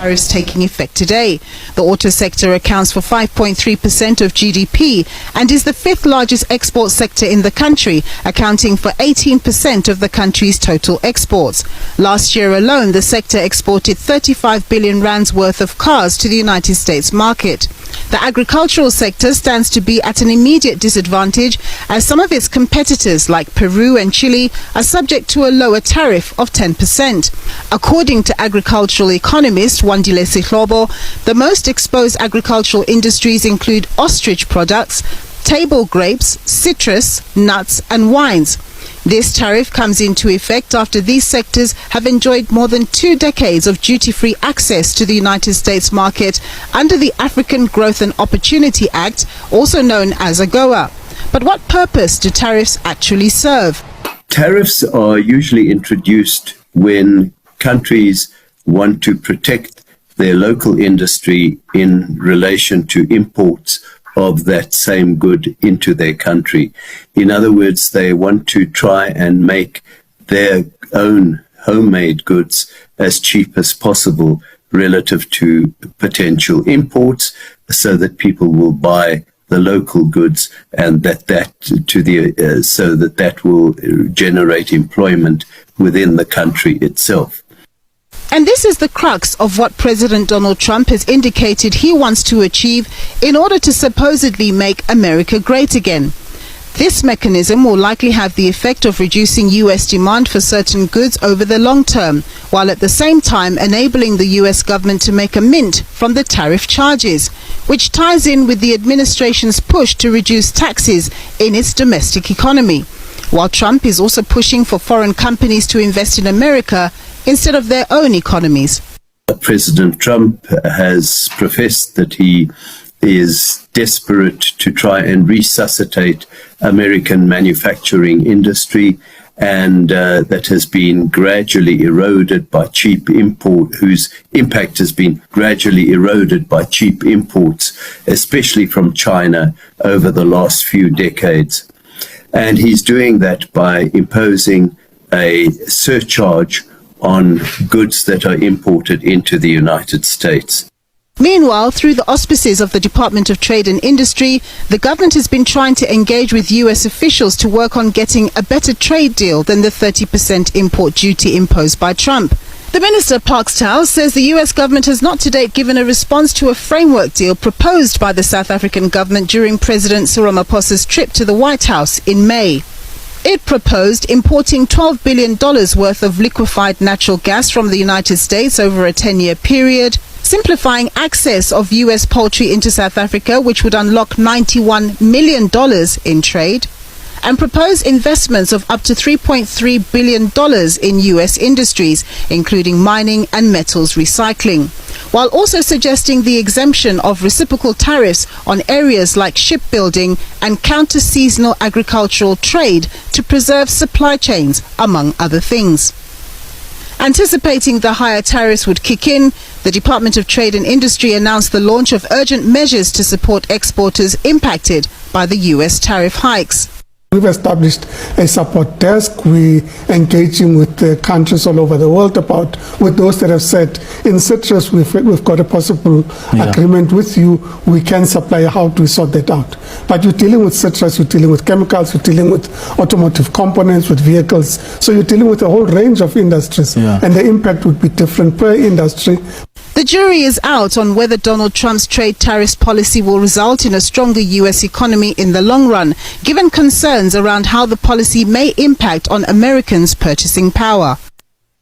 tariffs taking effect today. The auto sector accounts for 5.3% of GDP and is the fifth largest export sector in the country, accounting for 18% of the country's total exports. Last year alone, the sector exported 35 billion rands worth of cars to the United States market. The agricultural sector stands to be at an immediate disadvantage as some of its competitors like Peru and Chile are subject to a lower tariff of 10%. According to agricultural economist Wandile Sihlobo, the most exposed agricultural industries include ostrich products, table grapes, citrus, nuts and wines. This tariff comes into effect after these sectors have enjoyed more than 2 decades of duty-free access to the United States market under the African Growth and Opportunity Act, also known as AGOA. But what purpose do tariffs actually serve? Tariffs are usually introduced when countries want to protect their local industry in relation to imports of that same good into their country. In other words, they want to try and make their own homemade goods as cheap as possible relative to potential imports, so that people will buy the local goods, and so that will generate employment within the country itself. And this is the crux of what President Donald Trump has indicated he wants to achieve in order to supposedly make America great again. This mechanism will likely have the effect of reducing U.S. demand for certain goods over the long term, while at the same time enabling the U.S. government to make a mint from the tariff charges, which ties in with the administration's push to reduce taxes in its domestic economy, while Trump is also pushing for foreign companies to invest in America instead of their own economies. President Trump has professed that he is desperate to try and resuscitate American manufacturing industry, and that has been gradually eroded by cheap import, whose impact has been gradually eroded by cheap imports, especially from China over the last few decades. And he's doing that by imposing a surcharge on goods that are imported into the United States. Meanwhile, through the auspices of the Department of Trade and Industry, the government has been trying to engage with U.S. officials to work on getting a better trade deal than the 30% import duty imposed by Trump. The Minister Parkstow says the U.S. government has not to date given a response to a framework deal proposed by the South African government during President Cyril Ramaphosa's trip to the White House in May. It proposed importing $12 billion worth of liquefied natural gas from the United States over a 10-year period, simplifying access of U.S. poultry into South Africa, which would unlock $91 million in trade, and propose investments of up to $3.3 billion in U.S. industries, including mining and metals recycling, while also suggesting the exemption of reciprocal tariffs on areas like shipbuilding and counter-seasonal agricultural trade to preserve supply chains, among other things. Anticipating the higher tariffs would kick in, the Department of Trade and Industry announced the launch of urgent measures to support exporters impacted by the U.S. tariff hikes. We've established a support desk. We're engaging with the countries all over the world with those that have said, in citrus, we've got a possible agreement with you. We can supply. How do we sort that out? But you're dealing with citrus, you're dealing with chemicals, you're dealing with automotive components, with vehicles. So you're dealing with a whole range of industries, and the impact would be different per industry. The jury is out on whether Donald Trump's trade tariffs policy will result in a stronger U.S. economy in the long run, given concerns around how the policy may impact on Americans' purchasing power.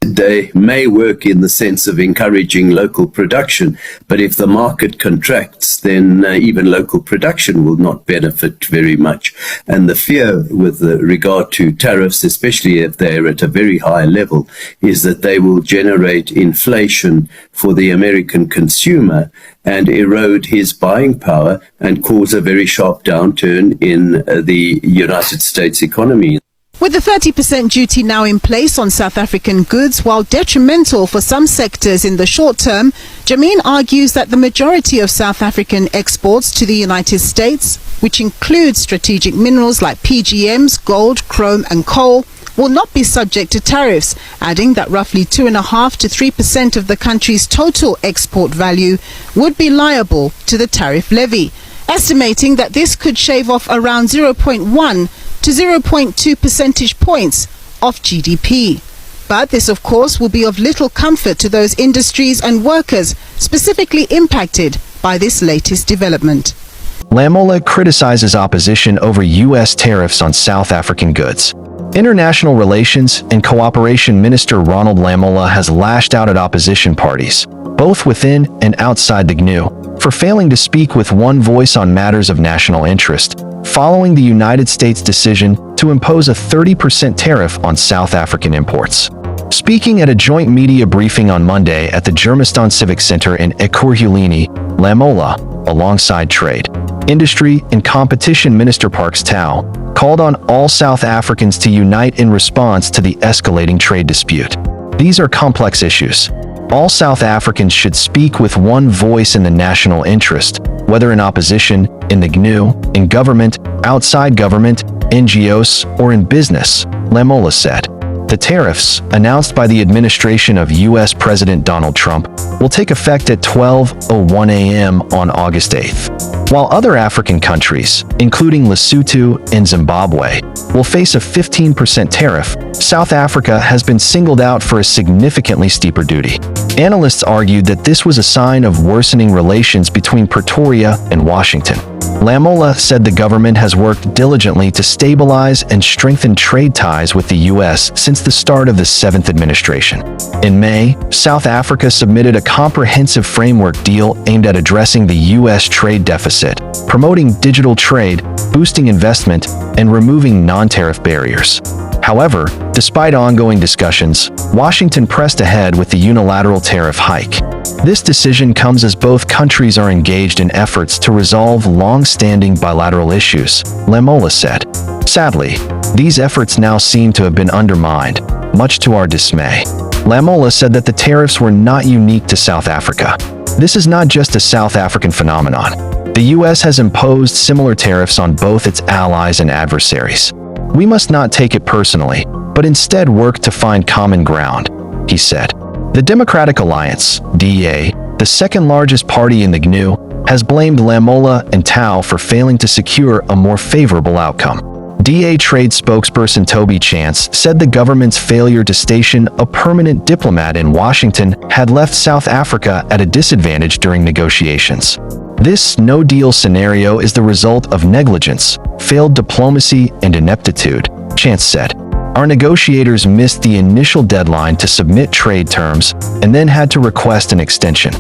They may work in the sense of encouraging local production, but if the market contracts, then even local production will not benefit very much. And the fear with regard to tariffs, especially if they're at a very high level, is that they will generate inflation for the American consumer and erode his buying power and cause a very sharp downturn in the United States economy. With the 30% duty now in place on South African goods, while detrimental for some sectors in the short term, Jameen argues that the majority of South African exports to the United States, which includes strategic minerals like PGMs, gold, chrome and coal, will not be subject to tariffs, adding that roughly 2.5% to 3% of the country's total export value would be liable to the tariff levy, estimating that this could shave off around 0.1 to 0.2 percentage points of GDP. But this, of course, will be of little comfort to those industries and workers specifically impacted by this latest development. Lamola criticizes opposition over US tariffs on South African goods. International Relations and Cooperation Minister Ronald Lamola has lashed out at opposition parties, both within and outside the GNU, for failing to speak with one voice on matters of national interest, following the United States' decision to impose a 30% tariff on South African imports. Speaking at a joint media briefing on Monday at the Germiston Civic Center in Ekurhuleni, Lamola, alongside Trade, Industry and Competition Minister Parks Tau, called on all South Africans to unite in response to the escalating trade dispute. These are complex issues. All South Africans should speak with one voice in the national interest, whether in opposition, in the GNU, in government, outside government, NGOs, or in business, Lamola said. The tariffs, announced by the administration of U.S. President Donald Trump, will take effect at 12:01 a.m. on August 8th. While other African countries, including Lesotho and Zimbabwe, will face a 15% tariff, South Africa has been singled out for a significantly steeper duty. Analysts argued that this was a sign of worsening relations between Pretoria and Washington. Lamola said the government has worked diligently to stabilize and strengthen trade ties with the U.S. since the start of the 7th administration. In May, South Africa submitted a comprehensive framework deal aimed at addressing the U.S. trade deficit, promoting digital trade, boosting investment, and removing non-tariff barriers. However, despite ongoing discussions, Washington pressed ahead with the unilateral tariff hike. This decision comes as both countries are engaged in efforts to resolve long-standing bilateral issues, Lamola said. Sadly, these efforts now seem to have been undermined, much to our dismay. Lamola said that the tariffs were not unique to South Africa. This is not just a South African phenomenon. The U.S. has imposed similar tariffs on both its allies and adversaries. We must not take it personally, but instead work to find common ground, he said. The Democratic Alliance, DA, the second largest party in the GNU, has blamed Lamola and Tau for failing to secure a more favorable outcome. DA trade spokesperson Toby Chance said the government's failure to station a permanent diplomat in Washington had left South Africa at a disadvantage during negotiations. This no-deal scenario is the result of negligence, failed diplomacy, and ineptitude, Chance said. Our negotiators missed the initial deadline to submit trade terms and then had to request an extension.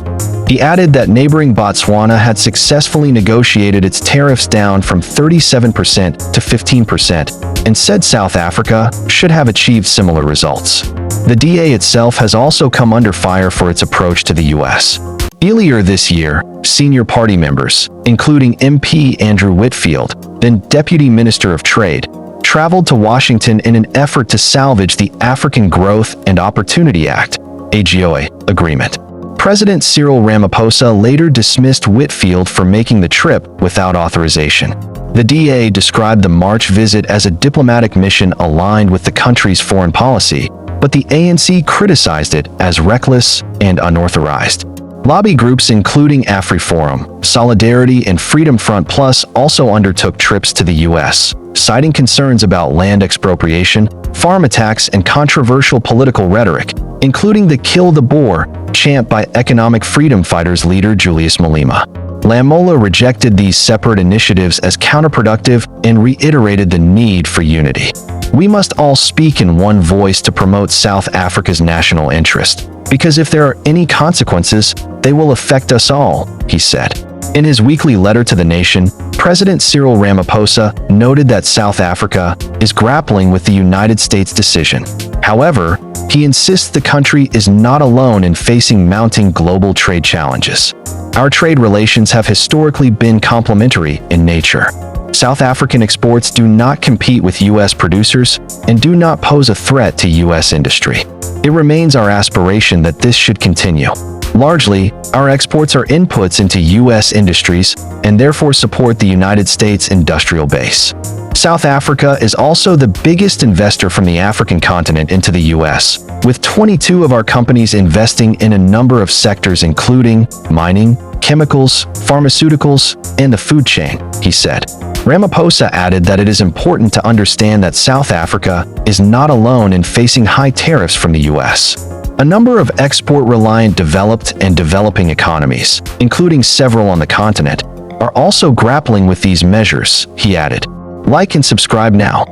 He added that neighboring Botswana had successfully negotiated its tariffs down from 37% to 15% and said South Africa should have achieved similar results. The DA itself has also come under fire for its approach to the U.S. Earlier this year, senior party members, including MP Andrew Whitfield, then Deputy Minister of Trade, traveled to Washington in an effort to salvage the African Growth and Opportunity Act, AGOA, agreement. President Cyril Ramaphosa later dismissed Whitfield for making the trip without authorization. The DA described the March visit as a diplomatic mission aligned with the country's foreign policy, but the ANC criticized it as reckless and unauthorized. Lobby groups including AfriForum, Solidarity, and Freedom Front Plus also undertook trips to the U.S., citing concerns about land expropriation, farm attacks, and controversial political rhetoric, including the Kill the Boer chant by economic freedom fighters leader Julius Malema. Lamola rejected these separate initiatives as counterproductive and reiterated the need for unity. We must all speak in one voice to promote South Africa's national interest, because if there are any consequences, they will affect us all, he said. In his weekly letter to the nation, President Cyril Ramaphosa noted that South Africa is grappling with the United States decision. However, he insists the country is not alone in facing mounting global trade challenges. Our trade relations have historically been complementary in nature. South African exports do not compete with U.S. producers and do not pose a threat to U.S. industry. It remains our aspiration that this should continue. Largely, our exports are inputs into U.S. industries and therefore support the United States industrial base. South Africa is also the biggest investor from the African continent into the U.S., with 22 of our companies investing in a number of sectors including mining, chemicals, pharmaceuticals, and the food chain, he said. Ramaphosa added that it is important to understand that South Africa is not alone in facing high tariffs from the U.S. A number of export-reliant developed and developing economies, including several on the continent, are also grappling with these measures, he added. Like and subscribe now.